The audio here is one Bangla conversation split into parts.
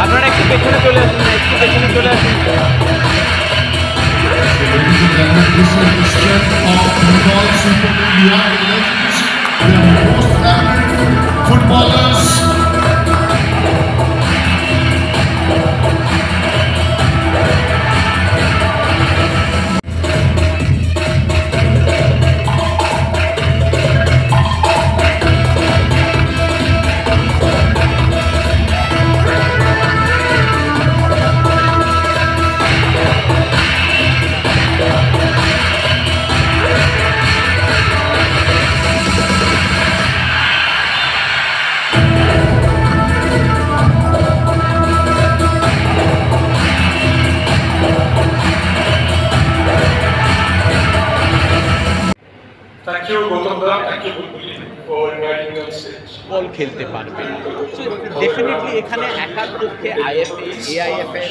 আপনারা একটু পেছনে চলে আসুন, একটু পেছনে চলে আসুন। Thank you, both of them. Thank you, for inviting me on stage. বল খেলতে পারবে ডেফিনেটলি এখানে একার পক্ষে আইএফএ এআইএফএ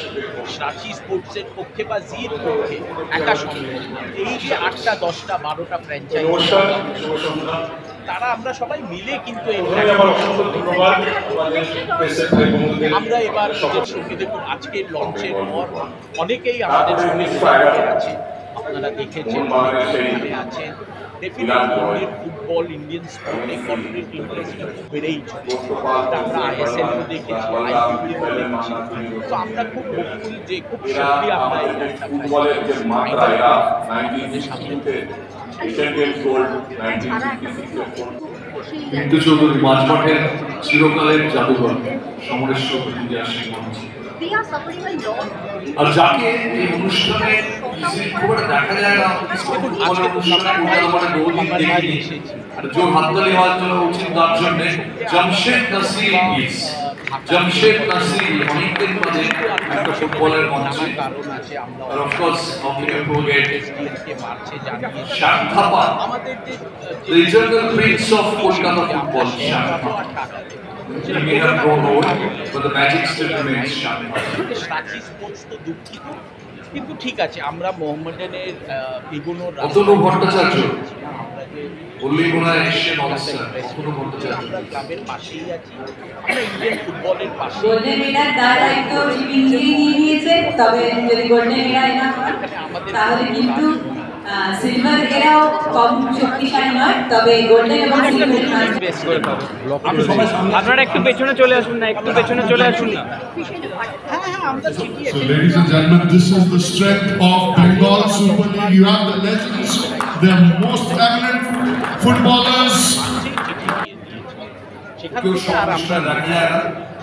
রাঁচি স্পোর্টসের পক্ষে বা জির পক্ষে একা সম্ভব। এই যে 8টা 10টা 12টা ফ্র্যাঞ্চাইজি তারা আমরা সবাই মিলে কিন্তু আমরা এবার নিজের সঙ্গে দেখুন আজকের লঞ্চের পর অনেকেই আমাদের সঙ্গে আছে, আপনারা দেখেছেন এখানে আছেন। ডেফিনেটলি ইন্ডিয়ান ফুটবল ইন্ডিয়ান স্পোর্টে কর্পোরেট ইন্টারেস্টটা খুব বেড়েই চলেছে। আমরা আইএসএলও দেখেছি, আইপিএলও দেখেছি। তো আমরা খুব হোপফুল যে খুব শীঘ্রই আমরা কিন্তু চৌধুরী মাঝমাঠের চিরকালের জাদুঘর সমরেশ্বর ইতিহাস আর যাকে এই অনুষ্ঠানে দেখা যায় না জোর হাততালি হওয়ার জন্য উচিত তার জন্য জামশেদ নাসির প্লিজ। জামশেদ নাসির অনেকদিন বাদে একটা ফুটবলের মঞ্চে আর of course Shyam Thapa regional prince of Kolkata football Shyam Thapa. He may have grown old, but the magic still remains sharp. Ranchi sports তো দুঃখিত, কিন্তু ঠিক আছে আমরা মোহামেডানের এগোনোর অতনু ভট্টাচার্য বললেই মনে হয় এশিয়ান অলস্টার অতনু ভট্টাচার্য। আমরা ক্লাবের পাশেই আছি, আমরা ইন্ডিয়ান ফুটবলের পাশে। গোল্ডেন এরার দায়িত্ব নিয়ে নিয়েছে, তবে যদি গোল্ডেন এরাই না হয় তাহলে কিন্তু সিলভার এরাও কম শক্তিশালী নয়, তবে গোল্ডেন এবং আপনারা একটু পেছনে চলে আসুন না, একটু পেছনে চলে আসুন না। So ladies and gentlemen, this is the strength of Bengal Super League. You have the legends, the most eminent footballers. সেখান থেকে আর আমরা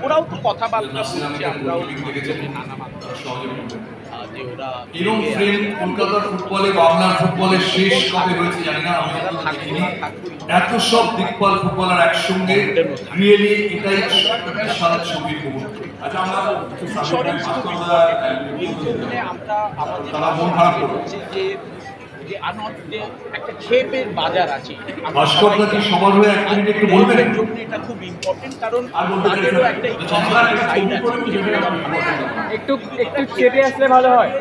ওরাও তো কথাবার্তা বলছে, আমরাও নানা মাত্রা যে ওরা কলকাতার ফুটবলে বাংলার ফুটবলের শেষ কবে হয়েছে জানি না, আমরা থাকিনি। এত সব দিকপাল ফুটবলার একসঙ্গে রিয়েলি এটাই সারা ছবির মুহূর্ত। আচ্ছা আমরা মন খারাপ করছি যে একটা খেপের বাজার আছে, সবার হয়ে এক মিনিট একটু বলবেন। এটা খুব ইম্পর্টেন্ট, কারণ একটু চেপে আসলে ভালো হয়।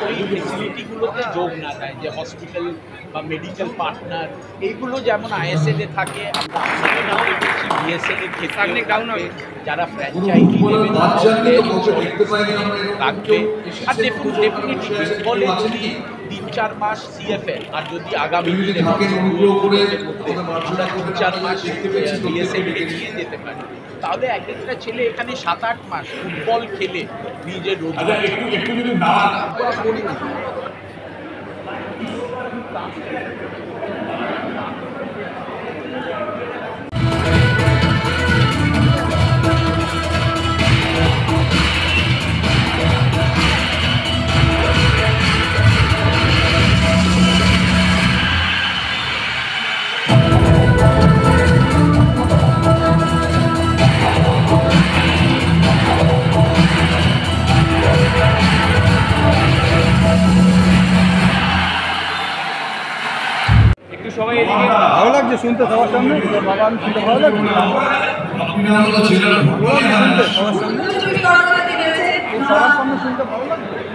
ওই ফেসিলিটিগুলোতে যোগ না দেয়, যে হসপিটাল বা মেডিকেল পার্টনার এইগুলো যেমন আইএসএল এ থাকে, আমরা বিএসএল এর ক্ষেত্রে যারা ফ্র্যাঞ্চাইজি থাকবে। আর দেখুন ডেফিনেটলি ফুটবলে যদি 3-4 মাস সিএফএল আর যদি আগামী দিনে আমরা 3-4 মাস বিএসএল এগিয়ে যেতে পারি, তাহলে এক একটা ছেলে এখানে 7-8 মাস ফুটবল খেলে নিজের রোজগার একটু যদি না ভালো লাগছে শুনতে সবার সামনে, বাবা আমি শুনতে ভালো লাগছে সবার সামনে শুনতে ভালো লাগছে।